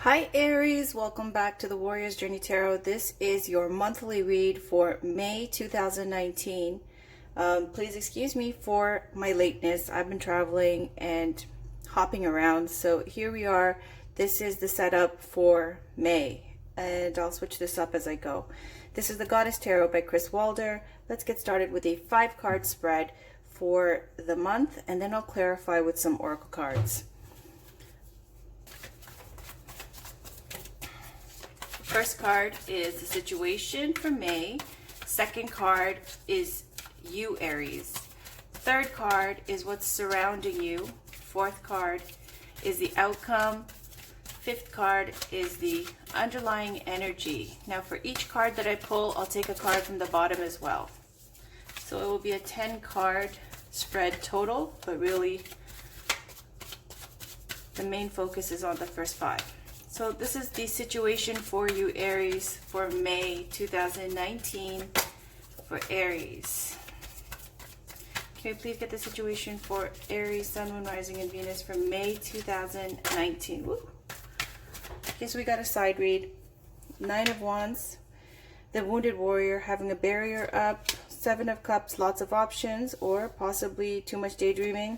Hi Aries, welcome back to the Warrior's Journey Tarot. This is your monthly read for May 2019. Please excuse me for my lateness. I've been traveling and hopping around. So here we are. This is the setup for May. And I'll switch this up as I go. This is the Goddess Tarot by Chris Walder. Let's get started with a 5-card spread for the month. And then I'll clarify with some oracle cards. First card is the situation for May. Second card is you, Aries. Third card is what's surrounding you. Fourth card is the outcome. Fifth card is the underlying energy. Now for each card that I pull, I'll take a card from the bottom as well. So it will be a 10-card spread total, but really the main focus is on the first 5. So this is the situation for you, Aries, for May 2019 for Aries. Can we please get the situation for Aries, Sun, Moon, Rising, and Venus for May 2019? Woo. Okay, so we got a side read. 9 of Wands, the Wounded Warrior having a barrier up, 7 of Cups, lots of options, or possibly too much daydreaming.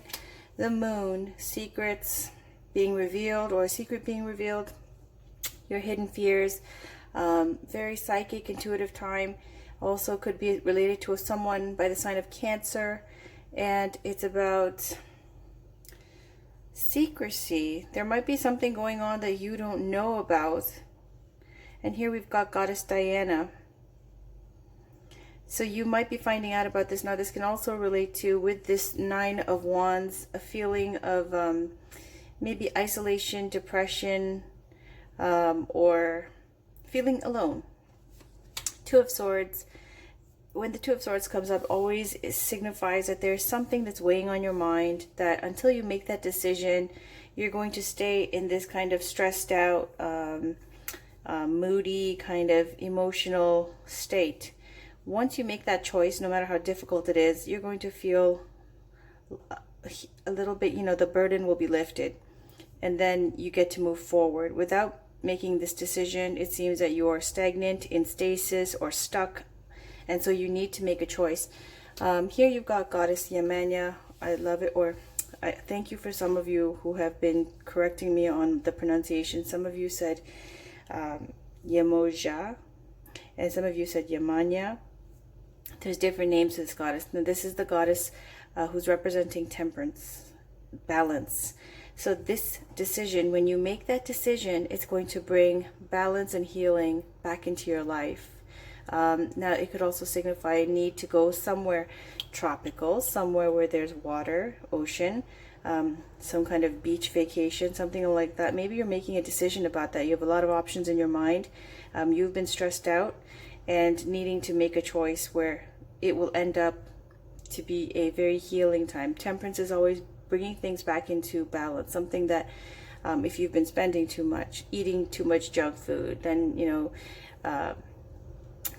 The Moon, secrets being revealed, or a secret being revealed. Your hidden fears, very psychic, intuitive time. Also could be related to someone by the sign of Cancer, and it's about secrecy. There might be something going on that you don't know about. And here we've got Goddess Diana. So you might be finding out about this. Now this can also relate to, with this 9 of Wands, a feeling of maybe isolation, depression, or feeling alone. 2 of Swords. When the 2 of Swords comes up, always it signifies that there's something that's weighing on your mind, that until you make that decision, you're going to stay in this kind of stressed out, moody, kind of emotional state. Once you make that choice, no matter how difficult it is, you're going to feel a little bit, the burden will be lifted. And then you get to move forward. Without making this decision, it seems that you are stagnant, in stasis, or stuck, and so you need to make a choice. Here you've got Goddess Yamanya. I love it, or I thank you for some of you who have been correcting me on the pronunciation. Some of you said Yamoja, and some of you said Yamanya. There's different names to this goddess. Now this is the goddess who's representing temperance, balance. So this decision, when you make that decision, it's going to bring balance and healing back into your life. Now it could also signify a need to go somewhere tropical, somewhere where there's water, ocean, some kind of beach vacation, something like that. Maybe you're making a decision about that. You have a lot of options in your mind. You've been stressed out and needing to make a choice where it will end up to be a very healing time. Temperance is always bringing things back into balance, something that if you've been spending too much, eating too much junk food, then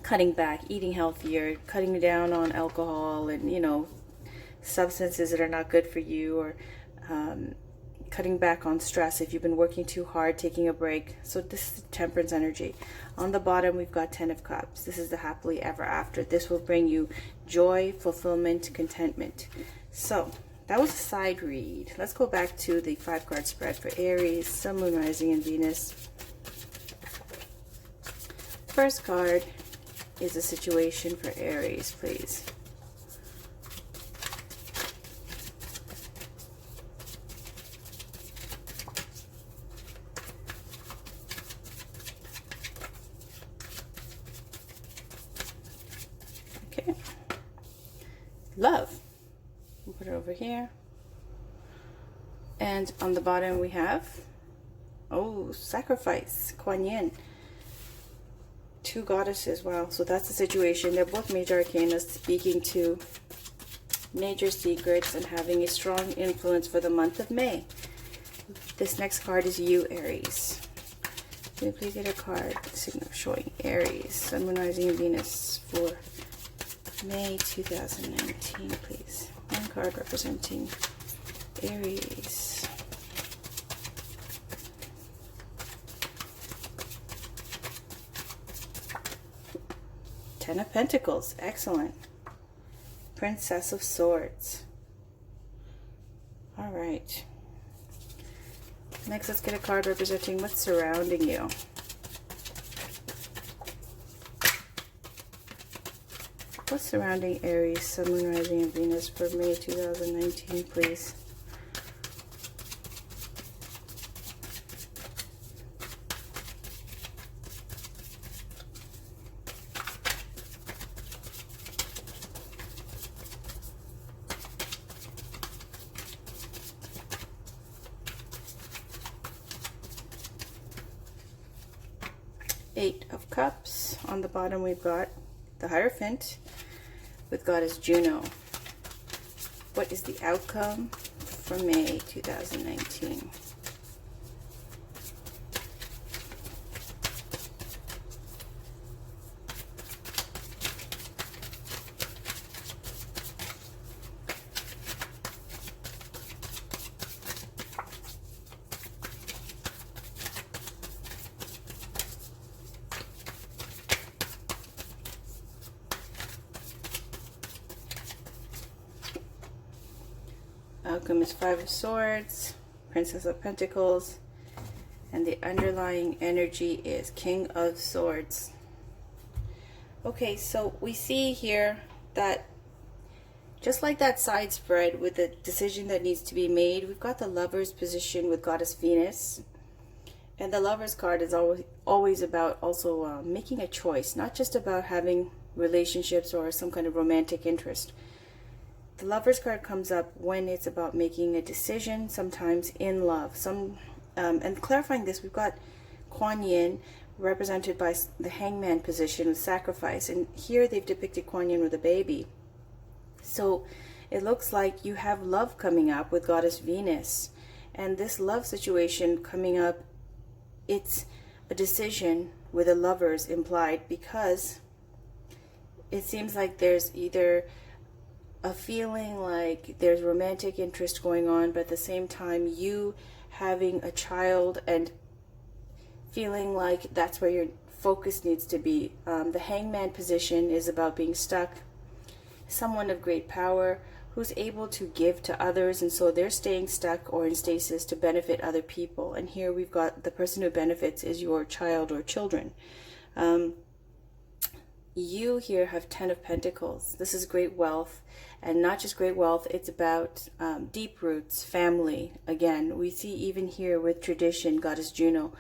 cutting back, eating healthier, cutting down on alcohol and substances that are not good for you, or cutting back on stress if you've been working too hard, taking a break. So this is temperance energy. On the bottom we've got 10 of Cups. This is the happily ever after. This will bring you joy, fulfillment, contentment. So that was a side read. Let's go back to the 5-card spread for Aries, Sun, Moon, Rising, and Venus. First card is a situation for Aries, please. Okay. Love. We'll put it over here. And on the bottom we have, sacrifice, Kuan Yin. 2 goddesses. Wow. So that's the situation. They're both major arcana, speaking to major secrets and having a strong influence for the month of May. This next card is you, Aries. Can you please get a card signal showing Aries, Sun, Moon, Rising, and Venus for May 2019, please? One card representing Aries. Ten of Pentacles. Excellent. Princess of Swords. All right. Next, let's get a card representing what's surrounding you. What's surrounding Aries, Sun, Moon, Rising, and Venus for May 2019, please? Eight of Cups. On the bottom, we've got the Hierophant with Goddess Juno. What is the outcome for May 2019? Outcome is Five of Swords, Princess of Pentacles, and the underlying energy is King of Swords. Okay, so we see here that just like that side spread with the decision that needs to be made, we've got the Lover's position with Goddess Venus. And the Lover's card is always about also making a choice, not just about having relationships or some kind of romantic interest. The Lover's card comes up when it's about making a decision, sometimes in love. And clarifying this, we've got Kuan Yin represented by the Hangman position with sacrifice. And here they've depicted Kuan Yin with a baby. So it looks like you have love coming up with Goddess Venus. And this love situation coming up, it's a decision with the lovers implied, because it seems like there's either a feeling like there's romantic interest going on, but at the same time you having a child and feeling like that's where your focus needs to be. The Hangman position is about being stuck, someone of great power who's able to give to others, and so they're staying stuck or in stasis to benefit other people. And here we've got the person who benefits is your child or children. You here have Ten of Pentacles. This is great wealth, and not just great wealth, it's about deep roots, family. Again, we see even here with tradition, Goddess Juno.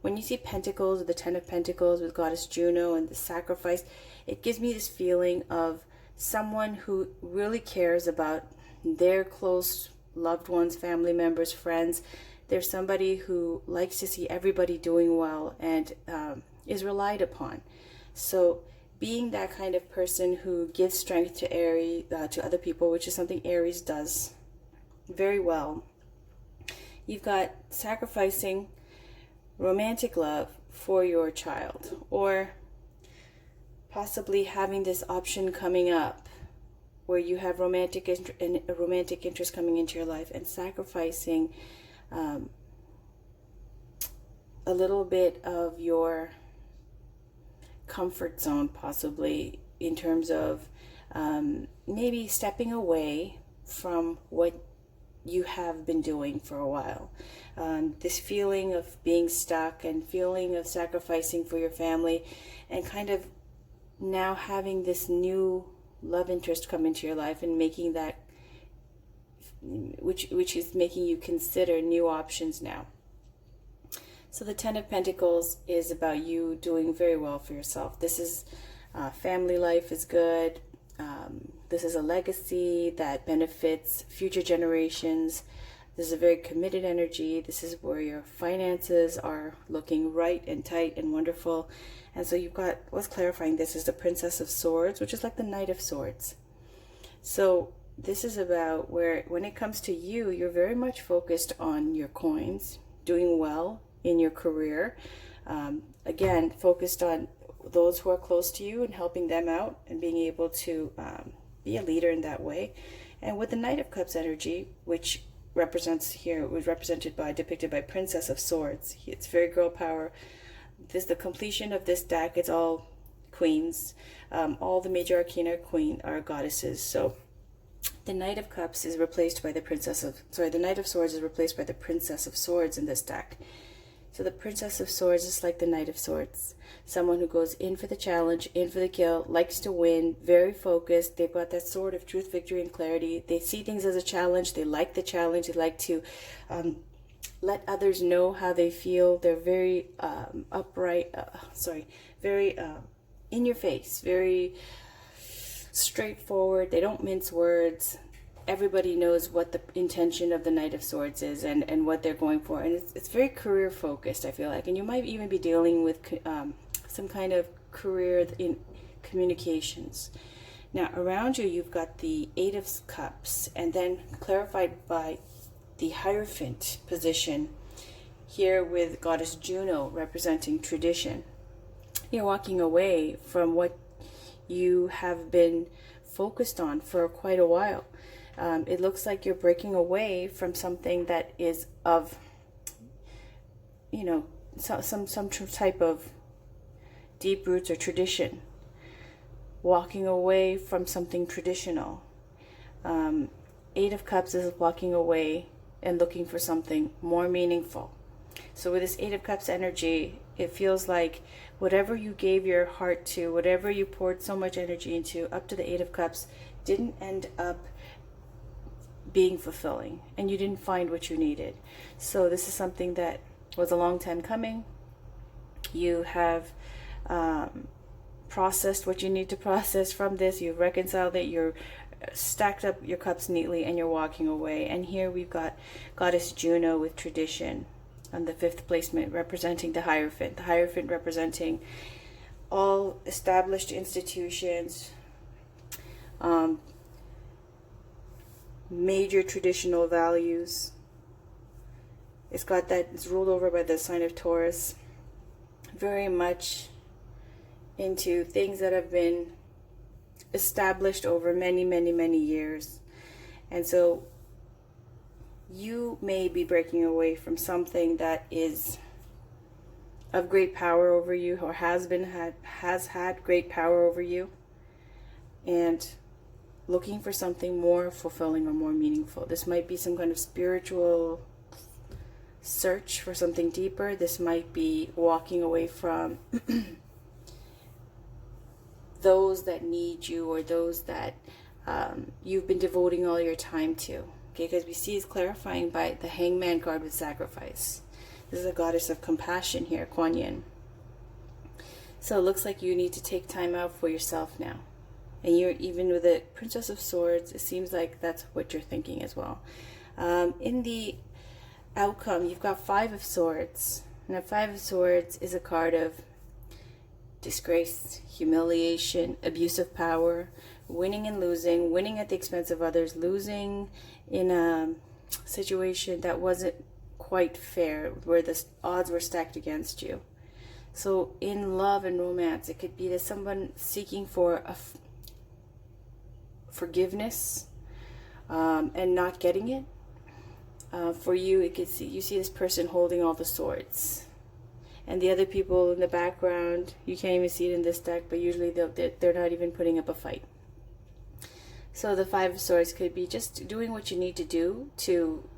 When you see Pentacles, or the Ten of Pentacles with Goddess Juno and the sacrifice, it gives me this feeling of someone who really cares about their close loved ones, family members, friends. There's somebody who likes to see everybody doing well and is relied upon. So being that kind of person who gives strength to Aries, to other people, which is something Aries does very well. You've got sacrificing romantic love for your child, or possibly having this option coming up where you have romantic interest coming into your life, and sacrificing a little bit of your comfort zone, possibly in terms of maybe stepping away from what you have been doing for a while. This feeling of being stuck and feeling of sacrificing for your family, and kind of now having this new love interest come into your life and making that, which is making you consider new options now. So the Ten of Pentacles is about you doing very well for yourself. This is family life is good. This is a legacy that benefits future generations. This is a very committed energy. This is where your finances are looking right and tight and wonderful. And so you've got, what's clarifying this is the Princess of Swords, which is like the Knight of Swords. So this is about where, when it comes to you, you're very much focused on your coins, doing well in your career. Again, focused on those who are close to you and helping them out and being able to be a leader in that way. And with the Knight of Cups energy, which represents here, was depicted by Princess of Swords. It's very girl power. This, the completion of this deck, it's all queens. All the major arcana are goddesses. So the Knight of Cups is replaced by the the Knight of Swords is replaced by the Princess of Swords in this deck. So the Princess of Swords is like the Knight of Swords. Someone who goes in for the challenge, in for the kill, likes to win, very focused. They've got that sword of truth, victory, and clarity. They see things as a challenge. They like the challenge. They like to let others know how they feel. They're very very in your face, very straightforward. They don't mince words. Everybody knows what the intention of the Knight of Swords is and what they're going for. And it's very career focused, I feel like. And you might even be dealing with some kind of career in communications. Now, around you, you've got the Eight of Cups, and then clarified by the Hierophant position here with Goddess Juno representing tradition. You're walking away from what you have been focused on for quite a while. It looks like you're breaking away from something that is of, some type of deep roots or tradition. Walking away from something traditional. Eight of Cups is walking away and looking for something more meaningful. So with this Eight of Cups energy, it feels like whatever you gave your heart to, whatever you poured so much energy into up to the Eight of Cups, didn't end up being fulfilling, and you didn't find what you needed. So this is something that was a long time coming. You have processed what you need to process from this. You've reconciled it. You're stacked up your cups neatly, and you're walking away. And here we've got Goddess Juno with tradition on the 5th placement, representing the Hierophant. The Hierophant representing all established institutions, major traditional values. It's ruled over by the sign of Taurus. Very much into things that have been established over many, many, many years. And so you may be breaking away from something that is of great power over you, or has had great power over you, and looking for something more fulfilling or more meaningful. This might be some kind of spiritual search for something deeper. This might be walking away from those that need you, or those that you've been devoting all your time to. Okay, because we see it's clarifying by the Hangman card with sacrifice. This is a goddess of compassion here, Kuan Yin. So it looks like you need to take time out for yourself now. And you're even with the Princess of Swords, it seems like that's what you're thinking as well. In the outcome, you've got Five of Swords. And the Five of Swords is a card of disgrace, humiliation, abuse of power, winning and losing, winning at the expense of others, losing in a situation that wasn't quite fair, where the odds were stacked against you. So in love and romance, it could be that someone seeking for forgiveness and not getting it. For you, you see this person holding all the swords, and the other people in the background, you can't even see it in this deck, but usually they're not even putting up a fight. So the Five of Swords could be just doing what you need to do to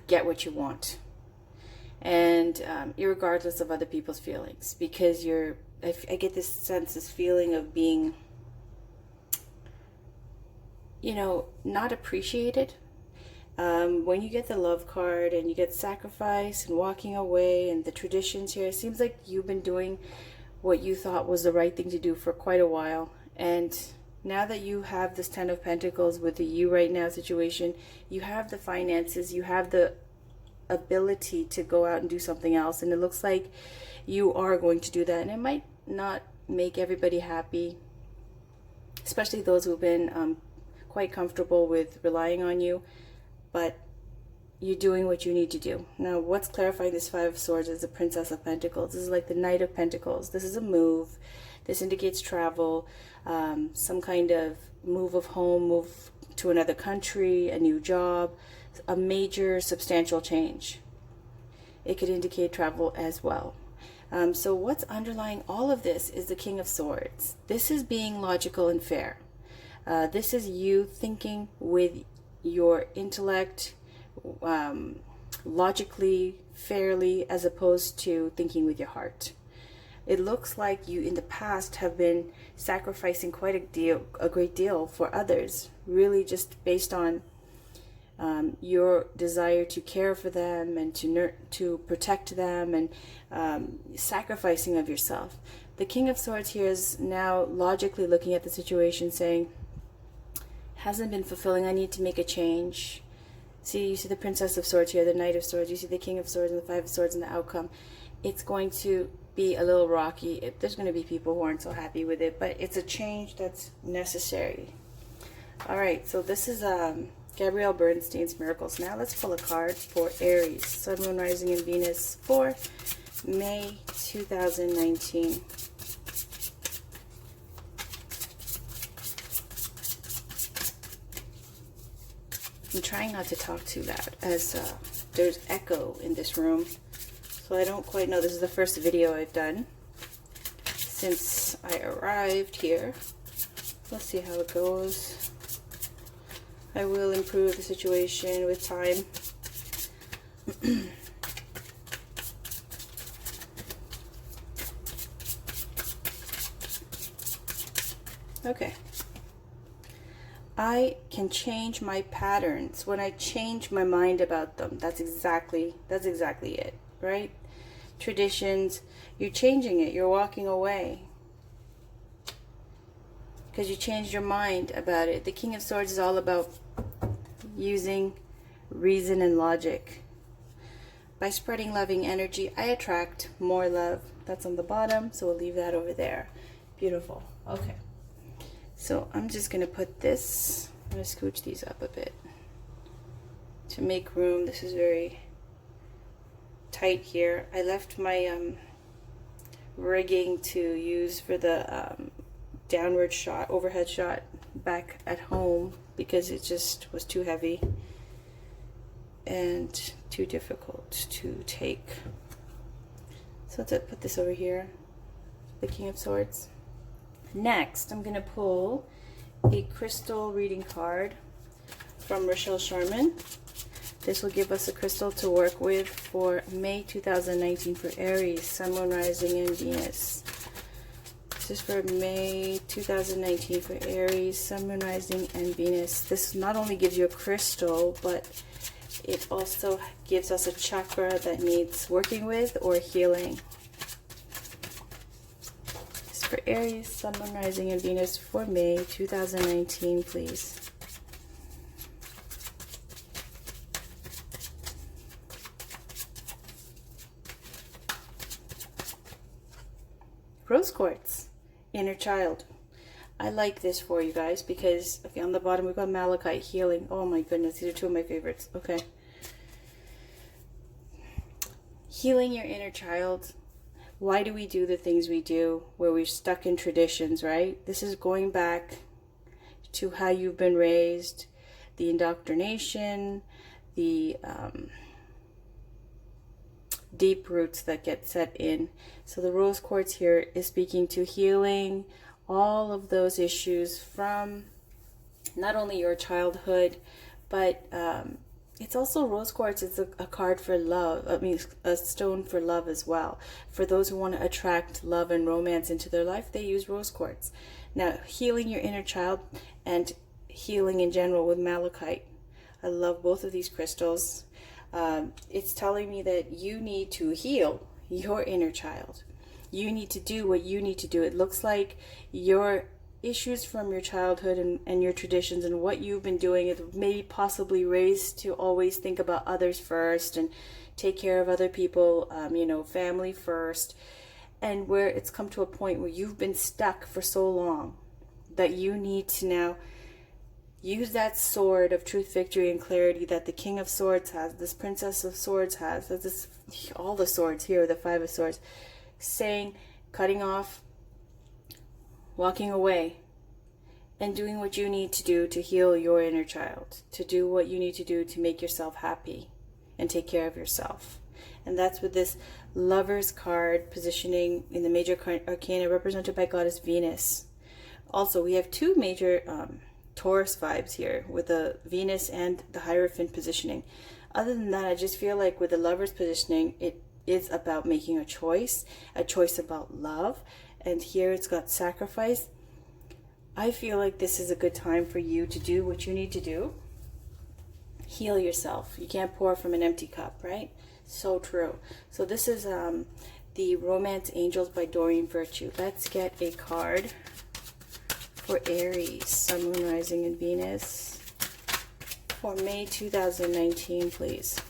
get what you want, and irregardless of other people's feelings, because I get this sense, this feeling of being, not appreciated. When you get the Love card and you get sacrifice and walking away and the traditions here, it seems like you've been doing what you thought was the right thing to do for quite a while. And now that you have this Ten of Pentacles with the you right now situation, you have the finances, you have the ability to go out and do something else. And it looks like you are going to do that. And it might not make everybody happy, especially those who've been quite comfortable with relying on you. But you're doing what you need to do. Now, what's clarifying this Five of Swords is the Princess of Pentacles. This is like the Knight of Pentacles. This is a move. This indicates travel, some kind of move of home, move to another country, a new job, a major substantial change. It could indicate travel as well. So what's underlying all of this is the King of Swords. This is being logical and fair. This is you thinking with your intellect, logically, fairly, as opposed to thinking with your heart. It looks like you in the past have been sacrificing quite a great deal for others, really just based on your desire to care for them and to protect them, and sacrificing of yourself. The King of Swords here is now logically looking at the situation saying, hasn't been fulfilling, I need to make a change. See, you see the Princess of Swords here, the Knight of Swords, you see the King of Swords and the Five of Swords and the outcome. It's going to be a little rocky. There's going to be people who aren't so happy with it, but it's a change that's necessary. All right, so this is Gabrielle Bernstein's Miracles. Now let's pull a card for Aries, Sun, Moon, Rising, and Venus for May 2019. I'm trying not to talk too loud as there's echo in this room. So I don't quite know. This is the first video I've done since I arrived here. Let's see how it goes. I will improve the situation with time. Okay. I can change my patterns when I change my mind about them. That's exactly it, right? Traditions, you're changing it, you're walking away because you changed your mind about it. The King of Swords is all about using reason and logic. By spreading loving energy, I attract more love. That's on the bottom, so we'll leave that over there. Beautiful. Okay. So I'm just going to put this, I'm going to scooch these up a bit to make room. This is very tight here. I left my rigging to use for the downward shot, overhead shot back at home because it just was too heavy and too difficult to take. So let's put this over here, the King of Swords. Next, I'm going to pull a crystal reading card from Rochelle Sharman. This will give us a crystal to work with for May 2019 for Aries, Sun, Moon, Rising, and Venus. This is for May 2019 for Aries, Sun, Moon, Rising, and Venus. This not only gives you a crystal, but it also gives us a chakra that needs working with or healing. For Aries, Sun, Moon, Rising, and Venus for May 2019, please. Rose quartz, inner child. I like this for you guys because, okay, on the bottom we've got malachite, healing. Oh my goodness, these are two of my favorites. Okay. Healing your inner child. Why do we do the things we do where we're stuck in traditions, right? This is going back to how you've been raised, the indoctrination, the deep roots that get set in. So the rose quartz here is speaking to healing all of those issues from not only your childhood, but it's also rose quartz. It's a card for love. I mean, a stone for love as well. For those who want to attract love and romance into their life, they use rose quartz. Now, healing your inner child and healing in general with malachite. I love both of these crystals. It's telling me that you need to heal your inner child. You need to do what you need to do. It looks like your issues from your childhood and your traditions and what you've been doing is maybe possibly raised to always think about others first and take care of other people, family first, and where it's come to a point where you've been stuck for so long that you need to now use that sword of truth, victory, and clarity that the King of Swords has, this Princess of Swords has, all the swords here, the Five of Swords, saying, cutting off, walking away, and doing what you need to do to heal your inner child, to do what you need to do to make yourself happy and take care of yourself. And that's with this Lovers card positioning in the major arcana represented by goddess Venus. Also, we have two major Taurus vibes here with the Venus and the Hierophant positioning. Other than that, I just feel like with the Lovers positioning, it is about making a choice about love. And here it's got sacrifice. I feel like this is a good time for you to do what you need to do. Heal yourself. You can't pour from an empty cup, right? So true. So this is the Romance Angels by Doreen Virtue. Let's get a card for Aries, Sun, Moon, Rising, and Venus for May 2019, please.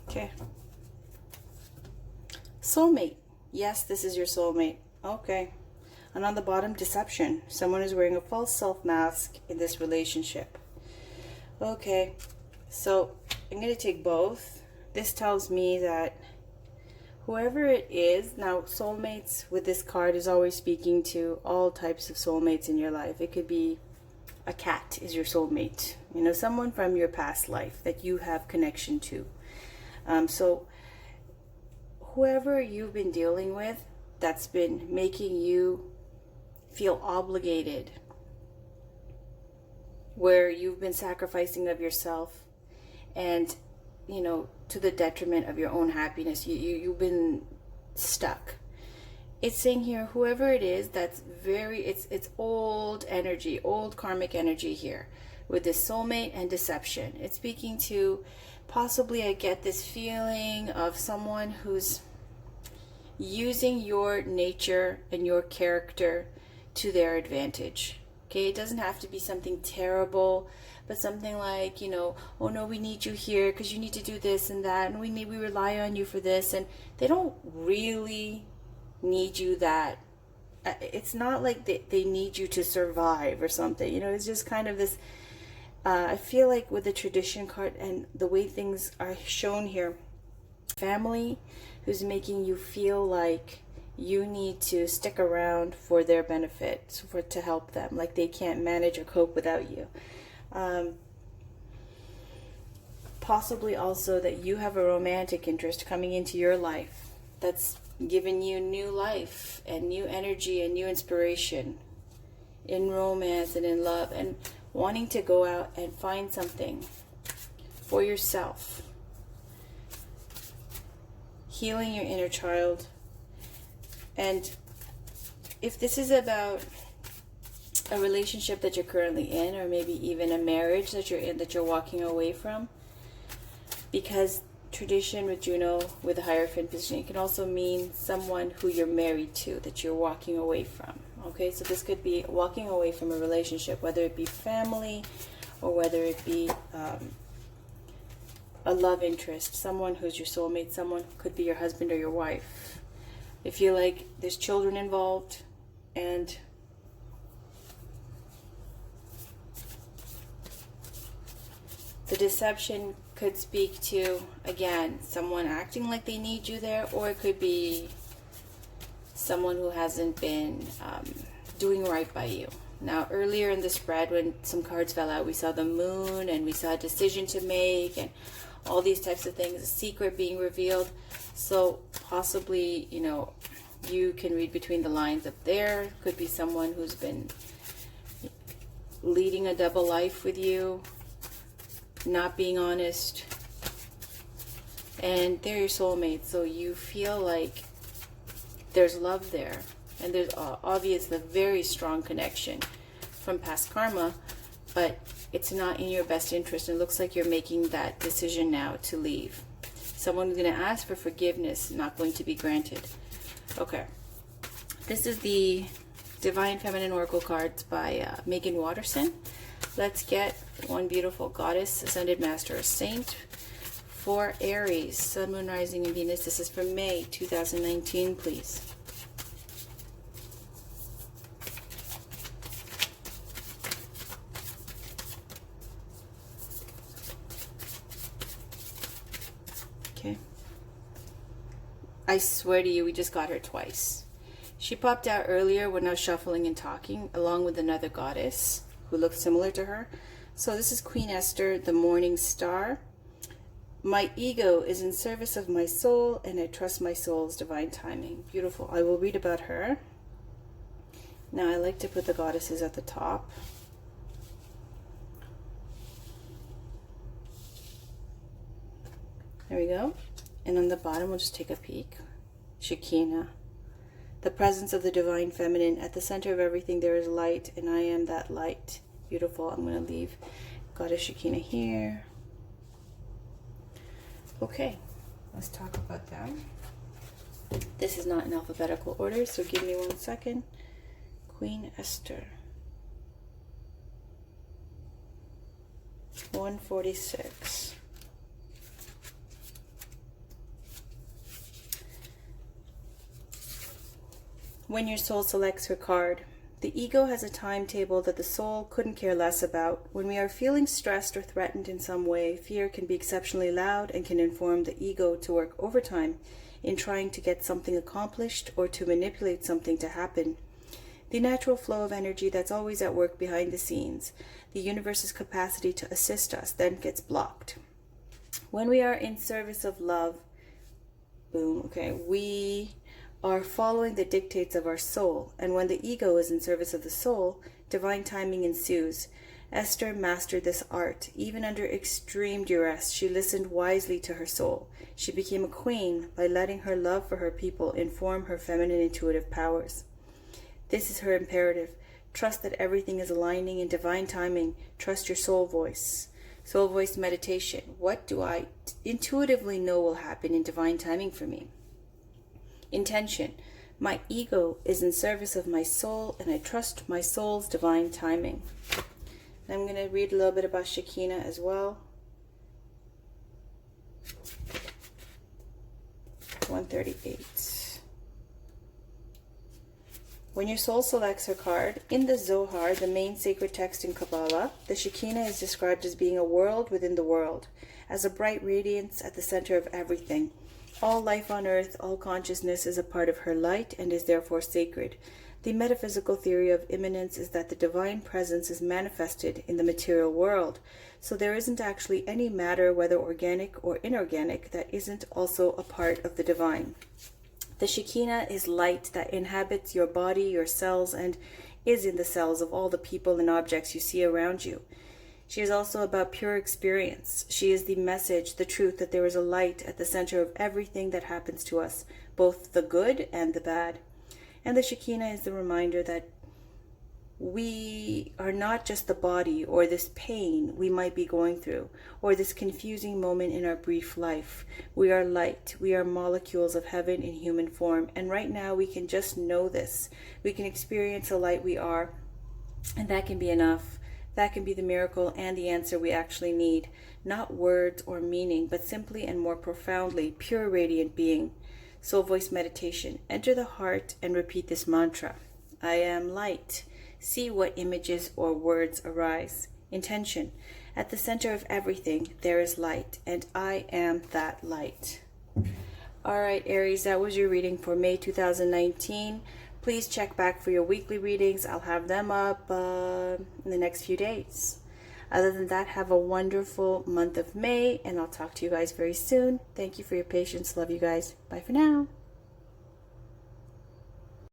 Okay. Soulmate. Yes, this is your soulmate. Okay. And on the bottom, deception. Someone is wearing a false self mask in this relationship. Okay. So I'm going to take both. This tells me that whoever it is, now soulmates with this card is always speaking to all types of soulmates in your life. It could be a cat is your soulmate. You know, someone from your past life that you have connection to. So whoever you've been dealing with that's been making you feel obligated, where you've been sacrificing of yourself and, you know, to the detriment of your own happiness, you've been stuck. It's saying here, whoever it is, that's it's old energy, old karmic energy here with this soulmate and deception. It's speaking to, possibly I get this feeling of someone who's using your nature and your character to their advantage. Okay, it doesn't have to be something terrible, but something like, you know, oh no, we need you here because you need to do this and that, and we rely on you for this, and they don't really need you that. It's not like they need you to survive or something, you know. It's just kind of this I feel like with the tradition card and the way things are shown here, family who's making you feel like you need to stick around for their benefit, to help them, like they can't manage or cope without you. Possibly also that you have a romantic interest coming into your life that's giving you new life and new energy and new inspiration in romance and in love, and wanting to go out and find something for yourself. Healing your inner child. And if this is about a relationship that you're currently in, or maybe even a marriage that you're in that you're walking away from, because tradition with Juno, with the Hierophant position, it can also mean someone who you're married to that you're walking away from. Okay, so this could be walking away from a relationship, whether it be family or whether it be a love interest, someone who's your soulmate, someone who could be your husband or your wife. I feel like there's children involved, and the deception could speak to, again, someone acting like they need you there, or it could be someone who hasn't been doing right by you. Now, earlier in the spread, when some cards fell out, we saw the moon, and we saw a decision to make, and all these types of things, a secret being revealed. So possibly, you know, you can read between the lines up there. Could be someone who's been leading a double life with you, not being honest, and they're your soulmate. So you feel like there's love there, and there's obviously a very strong connection from past karma, but it's not in your best interest. It looks like you're making that decision now to leave. Someone who's going to ask for forgiveness, not going to be granted. Okay, this is the Divine Feminine Oracle cards by Megan Watterson. Let's get one beautiful goddess, ascended master, or saint for Aries, Sun, Moon, Rising, and Venus. This is for May 2019, please. I swear to you, we just got her twice. She popped out earlier when I was shuffling and talking, along with another goddess who looked similar to her. So this is Queen Esther, the morning star. My ego is in service of my soul, and I trust my soul's divine timing. Beautiful. I will read about her. Now I like to put the goddesses at the top. There we go. And on the bottom, we'll just take a peek. Shekinah. The presence of the divine feminine. At the center of everything there is light, and I am that light. Beautiful. I'm going to leave Goddess Shekinah here. Okay, let's talk about them. This is not in alphabetical order, so give me 1 second. Queen Esther. 146. When your soul selects her card, the ego has a timetable that the soul couldn't care less about. When we are feeling stressed or threatened in some way, fear can be exceptionally loud and can inform the ego to work overtime in trying to get something accomplished or to manipulate something to happen. The natural flow of energy that's always at work behind the scenes, the universe's capacity to assist us, then gets blocked. When we are in service of love, boom, okay, we are following the dictates of our soul, and when the ego is in service of the soul, divine timing ensues. Esther mastered this art. Even under extreme duress, she listened wisely to her soul. She became a queen by letting her love for her people inform her feminine intuitive powers. This is her imperative. Trust that everything is aligning in divine timing. Trust your soul voice. Soul voice meditation. What do I intuitively know will happen in divine timing for me? Intention. My ego is in service of my soul, and I trust my soul's divine timing. And I'm going to read a little bit about Shekinah as well. 138. When your soul selects her card, in the Zohar, the main sacred text in Kabbalah, the Shekinah is described as being a world within the world, as a bright radiance at the center of everything. All life on earth, all consciousness is a part of her light and is therefore sacred. The metaphysical theory of immanence is that the divine presence is manifested in the material world, so there isn't actually any matter, whether organic or inorganic, that isn't also a part of the divine. The Shekinah is light that inhabits your body, your cells, and is in the cells of all the people and objects you see around you. She is also about pure experience. She is the message, the truth, that there is a light at the center of everything that happens to us, both the good and the bad. And the Shekinah is the reminder that we are not just the body or this pain we might be going through, or this confusing moment in our brief life. We are light. We are molecules of heaven in human form. And right now we can just know this. We can experience the light we are, and that can be enough. That can be the miracle and the answer we actually need. Not words or meaning, but simply and more profoundly, pure radiant being. Soul voice meditation. Enter the heart and repeat this mantra. I am light. See what images or words arise. Intention. At the center of everything, there is light, and I am that light. All right, Aries, that was your reading for May 2019. Please check back for your weekly readings. I'll have them up in the next few days. Other than that, have a wonderful month of May, and I'll talk to you guys very soon. Thank you for your patience. Love you guys. Bye for now.